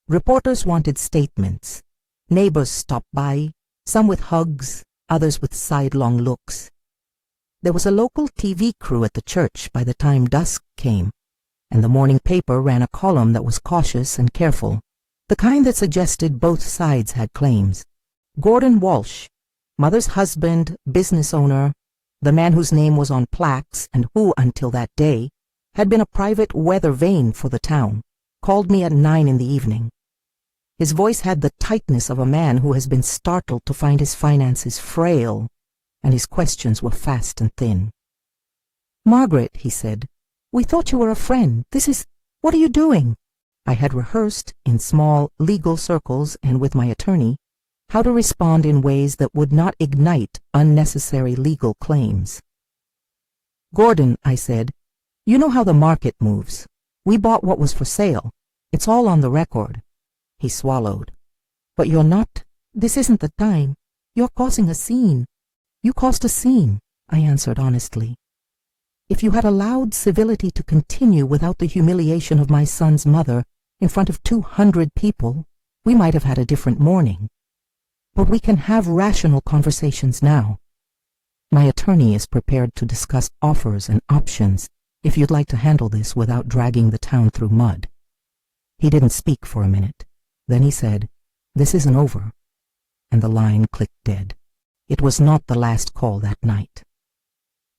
Reporters wanted statements. Neighbors stopped by, some with hugs, others with sidelong looks. There was a local TV crew at the church by the time dusk came, and the morning paper ran a column that was cautious and careful, the kind that suggested both sides had claims. Gordon Walsh, mother's husband, business owner, the man whose name was on plaques and who, until that day, had been a private weather vane for the town, called me at 9 in the evening. His voice had the tightness of a man who has been startled to find his finances frail, and his questions were fast and thin. "Margaret," he said, "we thought you were a friend. What are you doing?" I had rehearsed, in small legal circles and with my attorney, how to respond in ways that would not ignite unnecessary legal claims. "Gordon," I said, "you know how the market moves. We bought what was for sale. It's all on the record." He swallowed. "But you're not. This isn't the time. You're causing a scene." "You caused a scene," I answered honestly. "If you had allowed civility to continue without the humiliation of my son's mother in front of 200 people, we might have had a different morning. But we can have rational conversations now. My attorney is prepared to discuss offers and options if you'd like to handle this without dragging the town through mud." He didn't speak for a minute. Then he said, "This isn't over," and the line clicked dead. It was not the last call that night.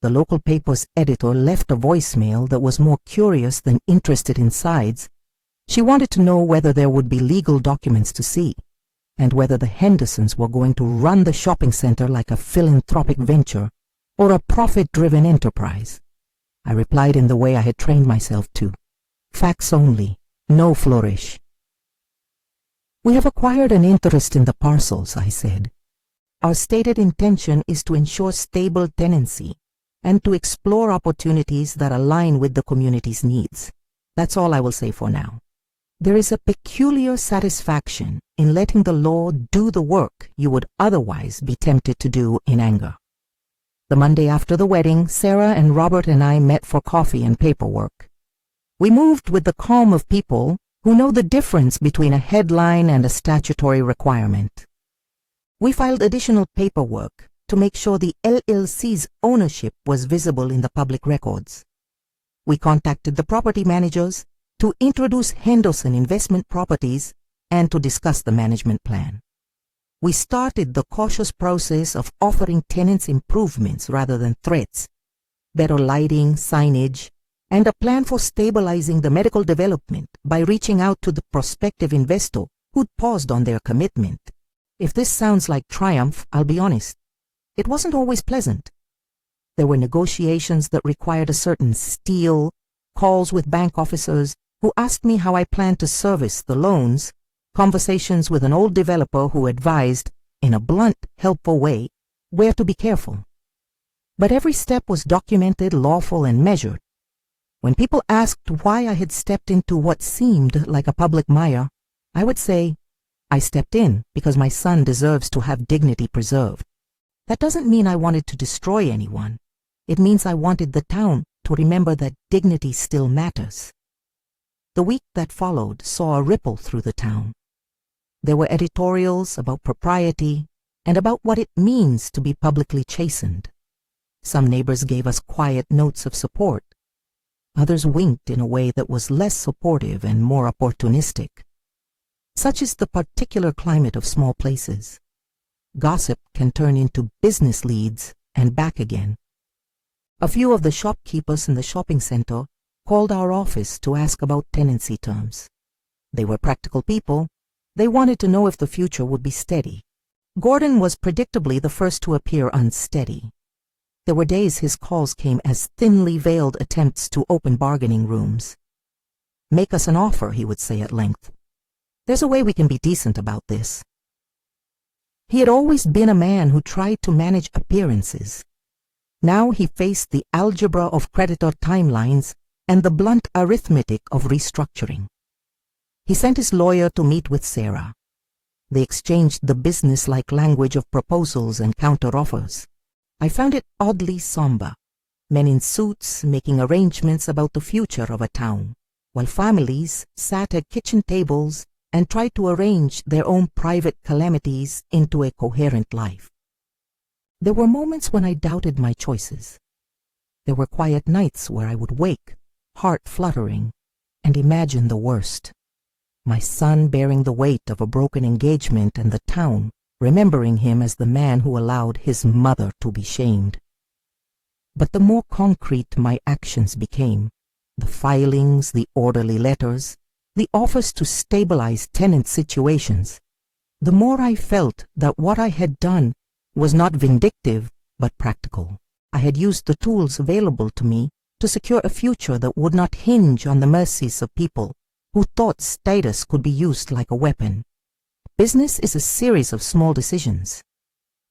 The local paper's editor left a voicemail that was more curious than interested in sides. She wanted to know whether there would be legal documents to see, and whether the Hendersons were going to run the shopping center like a philanthropic venture or a profit-driven enterprise. I replied in the way I had trained myself to. Facts only, no flourish. "We have acquired an interest in the parcels," I said. "Our stated intention is to ensure stable tenancy and to explore opportunities that align with the community's needs. That's all I will say for now. There is a peculiar satisfaction in letting the law do the work you would otherwise be tempted to do in anger." The Monday after the wedding, Sarah and Robert and I met for coffee and paperwork. We moved with the calm of people who know the difference between a headline and a statutory requirement. We filed additional paperwork to make sure the LLC's ownership was visible in the public records. We contacted the property managers to introduce Henderson Investment Properties and to discuss the management plan. We started the cautious process of offering tenants improvements rather than threats, better lighting, signage, and a plan for stabilizing the medical development by reaching out to the prospective investor who'd paused on their commitment. If this sounds like triumph, I'll be honest. It wasn't always pleasant. There were negotiations that required a certain steel, calls with bank officers who asked me how I planned to service the loans, conversations with an old developer who advised, in a blunt, helpful way, where to be careful. But every step was documented, lawful, and measured. When people asked why I had stepped into what seemed like a public mire, I would say, I stepped in because my son deserves to have dignity preserved. That doesn't mean I wanted to destroy anyone. It means I wanted the town to remember that dignity still matters. The week that followed saw a ripple through the town. There were editorials about propriety and about what it means to be publicly chastened. Some neighbors gave us quiet notes of support. Others winked in a way that was less supportive and more opportunistic. Such is the particular climate of small places. Gossip can turn into business leads and back again. A few of the shopkeepers in the shopping center called our office to ask about tenancy terms. They were practical people. They wanted to know if the future would be steady. Gordon was predictably the first to appear unsteady. There were days his calls came as thinly veiled attempts to open bargaining rooms. "Make us an offer," he would say at length. "There's a way we can be decent about this." He had always been a man who tried to manage appearances. Now he faced the algebra of creditor timelines and the blunt arithmetic of restructuring. He sent his lawyer to meet with Sarah. They exchanged the business-like language of proposals and counter-offers. I found it oddly somber, men in suits making arrangements about the future of a town, while families sat at kitchen tables and tried to arrange their own private calamities into a coherent life. There were moments when I doubted my choices. There were quiet nights where I would wake, heart fluttering, and imagine the worst. My son bearing the weight of a broken engagement and the town remembering him as the man who allowed his mother to be shamed. But the more concrete my actions became, the filings, the orderly letters, the offers to stabilize tenant situations, the more I felt that what I had done was not vindictive but practical. I had used the tools available to me to secure a future that would not hinge on the mercies of people who thought status could be used like a weapon. Business is a series of small decisions.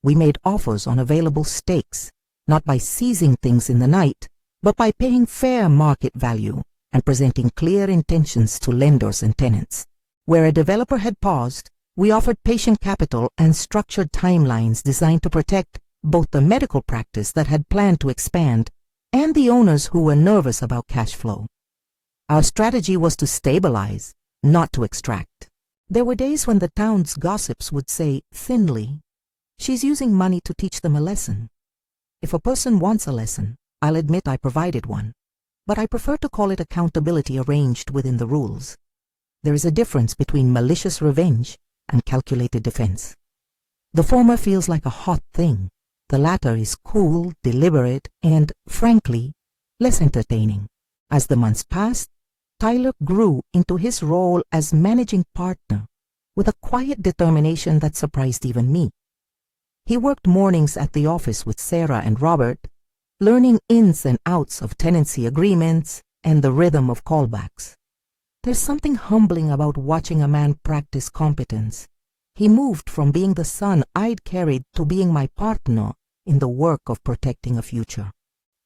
We made offers on available stakes, not by seizing things in the night, but by paying fair market value and presenting clear intentions to lenders and tenants. Where a developer had paused, we offered patient capital and structured timelines designed to protect both the medical practice that had planned to expand and the owners who were nervous about cash flow. Our strategy was to stabilize, not to extract. There were days when the town's gossips would say, thinly, "She's using money to teach them a lesson." If a person wants a lesson, I'll admit I provided one. but I prefer to call it accountability arranged within the rules. There is a difference between malicious revenge and calculated defense. The former feels like a hot thing. The latter is cool, deliberate, and, frankly, less entertaining. As the months passed, Tyler grew into his role as managing partner with a quiet determination that surprised even me. He worked mornings at the office with Sarah and Robert, learning ins and outs of tenancy agreements and the rhythm of callbacks. There's something humbling about watching a man practice competence. He moved from being the son I'd carried to being my partner in the work of protecting a future.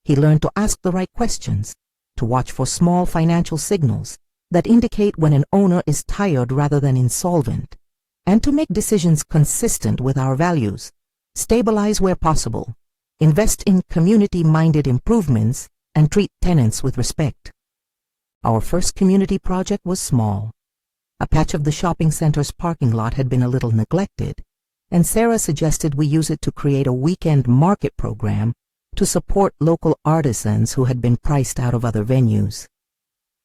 He learned to ask the right questions, to watch for small financial signals that indicate when an owner is tired rather than insolvent, and to make decisions consistent with our values, stabilize where possible, invest in community-minded improvements, and treat tenants with respect. Our first community project was small. A patch of the shopping center's parking lot had been a little neglected, and Sarah suggested we use it to create a weekend market program to support local artisans who had been priced out of other venues.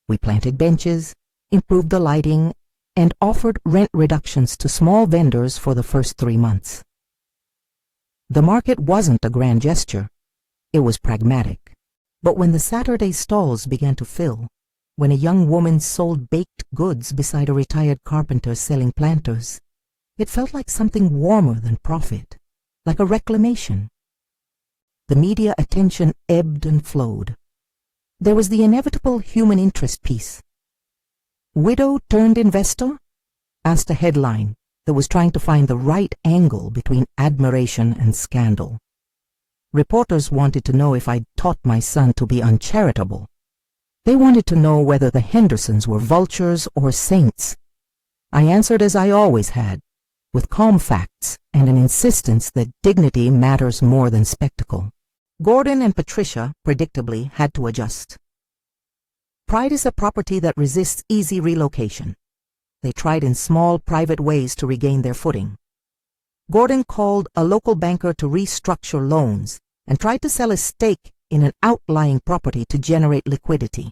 We planted benches, improved the lighting, and offered rent reductions to small vendors for the first 3 months. The market wasn't a grand gesture. It was pragmatic. But when the Saturday stalls began to fill, when a young woman sold baked goods beside a retired carpenter selling planters, it felt like something warmer than profit, like a reclamation. The media attention ebbed and flowed. There was the inevitable human interest piece. "Widow turned investor?" asked a headline that was trying to find the right angle between admiration and scandal. Reporters wanted to know if I'd taught my son to be uncharitable. They wanted to know whether the Hendersons were vultures or saints. I answered as I always had, with calm facts and an insistence that dignity matters more than spectacle. Gordon and Patricia, predictably, had to adjust. Pride is a property that resists easy relocation. They tried in small, private ways to regain their footing. Gordon called a local banker to restructure loans and tried to sell a stake in an outlying property to generate liquidity.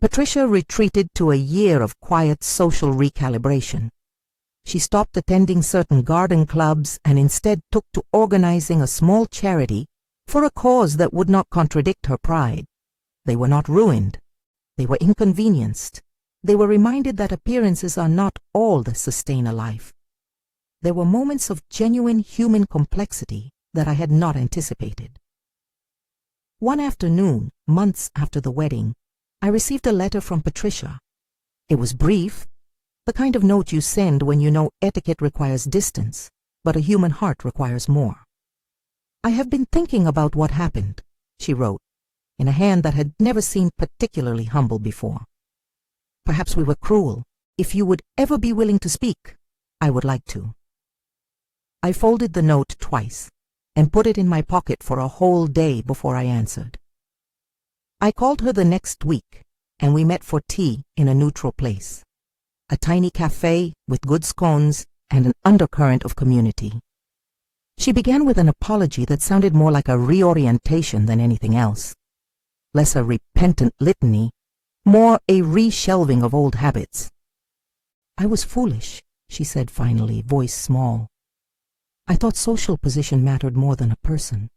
Patricia retreated to a year of quiet social recalibration. She stopped attending certain garden clubs and instead took to organizing a small charity for a cause that would not contradict her pride. They were not ruined. They were inconvenienced. They were reminded that appearances are not all that sustain a life. There were moments of genuine human complexity that I had not anticipated. One afternoon, months after the wedding, I received a letter from Patricia. It was brief, the kind of note you send when you know etiquette requires distance, but a human heart requires more. "I have been thinking about what happened," she wrote, in a hand that had never seemed particularly humble before. "Perhaps we were cruel. If you would ever be willing to speak, I would like to." I folded the note twice and put it in my pocket for a whole day before I answered. I called her the next week, and we met for tea in a neutral place, a tiny cafe with good scones and an undercurrent of community. She began with an apology that sounded more like a reorientation than anything else, less a repentant litany, more a reshelving of old habits. "I was foolish," she said finally, voice small. "I thought social position mattered more than a person.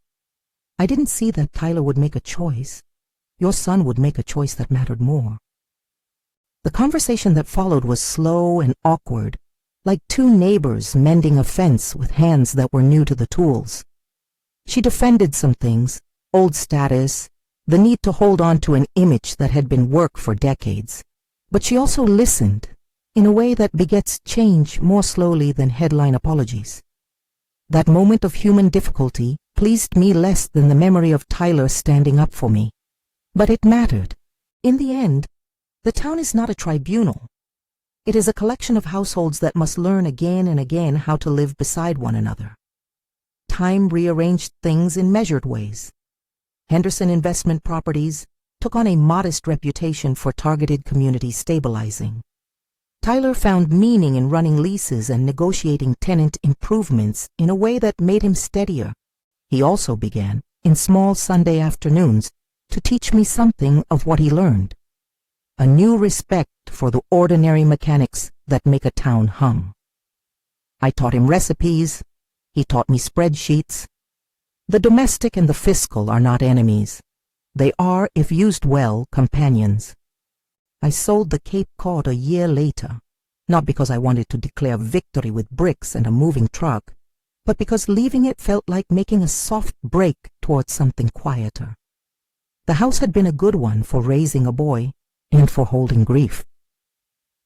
I didn't see that Tyler would make a choice. Your son would make a choice that mattered more." The conversation that followed was slow and awkward, like two neighbors mending a fence with hands that were new to the tools. She defended some things, old status, the need to hold on to an image that had been work for decades. But she also listened, in a way that begets change more slowly than headline apologies. That moment of human difficulty pleased me less than the memory of Tyler standing up for me. But it mattered. In the end, the town is not a tribunal. It is a collection of households that must learn again and again how to live beside one another. Time rearranged things in measured ways. Henderson Investment Properties took on a modest reputation for targeted community stabilizing. Tyler found meaning in running leases and negotiating tenant improvements in a way that made him steadier. He also began, in small Sunday afternoons, to teach me something of what he learned, a new respect for the ordinary mechanics that make a town hum. I taught him recipes, he taught me spreadsheets. The domestic and the fiscal are not enemies. They are, if used well, companions. I sold the Cape Cod a year later, not because I wanted to declare victory with bricks and a moving truck, but because leaving it felt like making a soft break towards something quieter. The house had been a good one for raising a boy and for holding grief.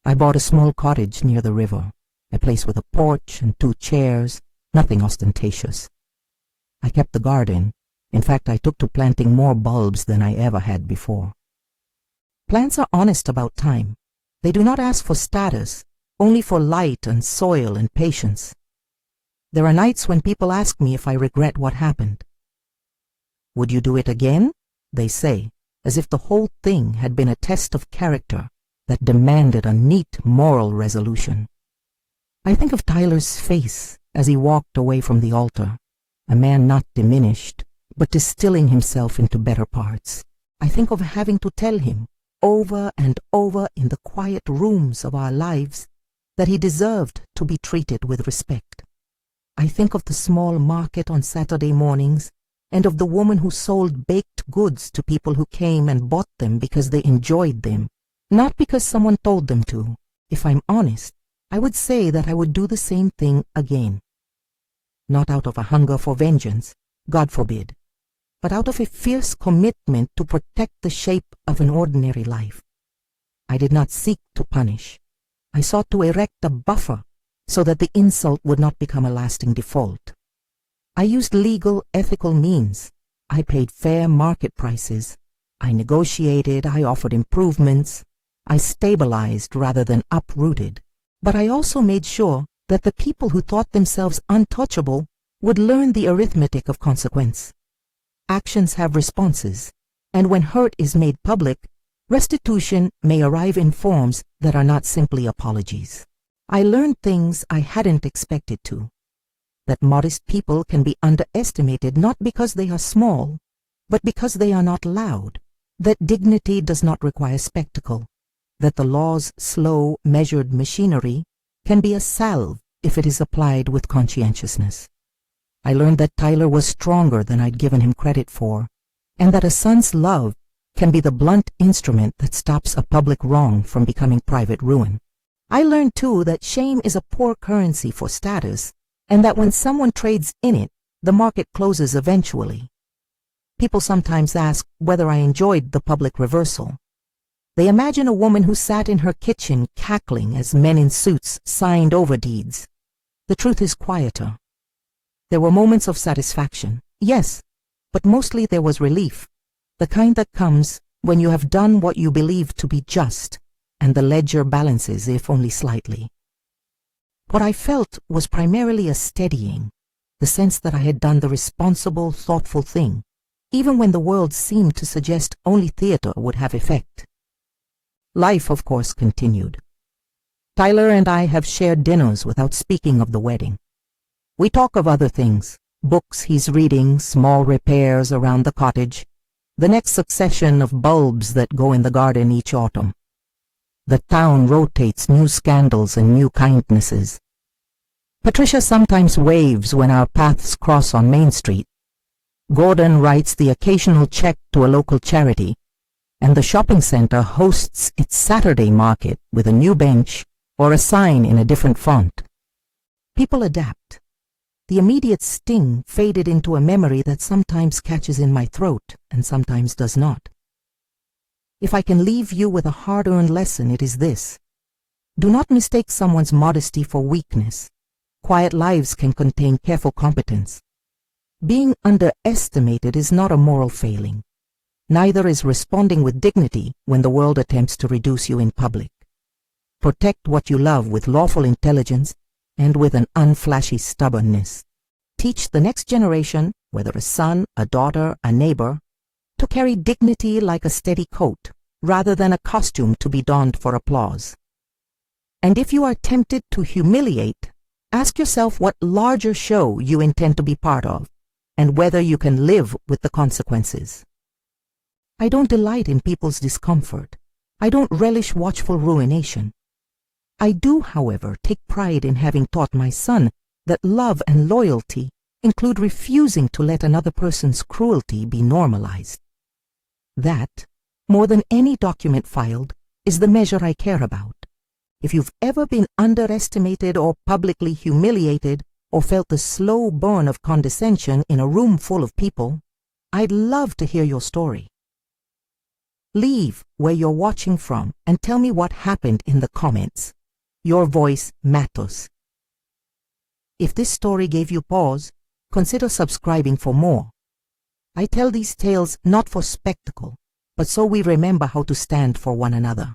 I bought a small cottage near the river, a place with a porch and 2 chairs, nothing ostentatious. I kept the garden. In fact, I took to planting more bulbs than I ever had before. Plants are honest about time. They do not ask for status, only for light and soil and patience. There are nights when people ask me if I regret what happened. Would you do it again? They say, as if the whole thing had been a test of character that demanded a neat moral resolution. I think of Tyler's face as he walked away from the altar, a man not diminished, but distilling himself into better parts. I think of having to tell him, over and over in the quiet rooms of our lives, that he deserved to be treated with respect. I think of the small market on Saturday mornings, and of the woman who sold baked goods to people who came and bought them because they enjoyed them, not because someone told them to. If I'm honest, I would say that I would do the same thing again. Not out of a hunger for vengeance, God forbid, but out of a fierce commitment to protect the shape of an ordinary life. I did not seek to punish. I sought to erect a buffer so that the insult would not become a lasting default. I used legal, ethical means. I paid fair market prices. I negotiated, I offered improvements. I stabilized rather than uprooted. But I also made sure that the people who thought themselves untouchable would learn the arithmetic of consequence. Actions have responses, and when hurt is made public, restitution may arrive in forms that are not simply apologies. I learned things I hadn't expected to. That modest people can be underestimated not because they are small, but because they are not loud. That dignity does not require spectacle. That the law's slow, measured machinery can be a salve if it is applied with conscientiousness. I learned that Tyler was stronger than I'd given him credit for, and that a son's love can be the blunt instrument that stops a public wrong from becoming private ruin. I learned, too, that shame is a poor currency for status, and that when someone trades in it, the market closes eventually. People sometimes ask whether I enjoyed the public reversal. They imagine a woman who sat in her kitchen cackling as men in suits signed over deeds. The truth is quieter. There were moments of satisfaction, yes, but mostly there was relief, the kind that comes when you have done what you believe to be just, and the ledger balances, if only slightly. What I felt was primarily a steadying, the sense that I had done the responsible, thoughtful thing, even when the world seemed to suggest only theater would have effect. Life, of course, continued. Tyler and I have shared dinners without speaking of the wedding. We talk of other things, books he's reading, small repairs around the cottage, the next succession of bulbs that go in the garden each autumn. The town rotates new scandals and new kindnesses. Patricia sometimes waves when our paths cross on Main Street. Gordon writes the occasional check to a local charity, and the shopping center hosts its Saturday market with a new bench or a sign in a different font. People adapt. The immediate sting faded into a memory that sometimes catches in my throat and sometimes does not. If I can leave you with a hard-earned lesson, it is this. Do not mistake someone's modesty for weakness. Quiet lives can contain careful competence. Being underestimated is not a moral failing. Neither is responding with dignity when the world attempts to reduce you in public. Protect what you love with lawful intelligence and with an unflashy stubbornness. Teach the next generation, whether a son, a daughter, a neighbor, to carry dignity like a steady coat, rather than a costume to be donned for applause. And if you are tempted to humiliate, ask yourself what larger show you intend to be part of, and whether you can live with the consequences. I don't delight in people's discomfort. I don't relish watchful ruination. I do, however, take pride in having taught my son that love and loyalty include refusing to let another person's cruelty be normalized. That, more than any document filed, is the measure I care about. If you've ever been underestimated or publicly humiliated or felt the slow burn of condescension in a room full of people, I'd love to hear your story. Leave where you're watching from and tell me what happened in the comments. Your voice matters. If this story gave you pause, consider subscribing for more. I tell these tales not for spectacle, but so we remember how to stand for one another.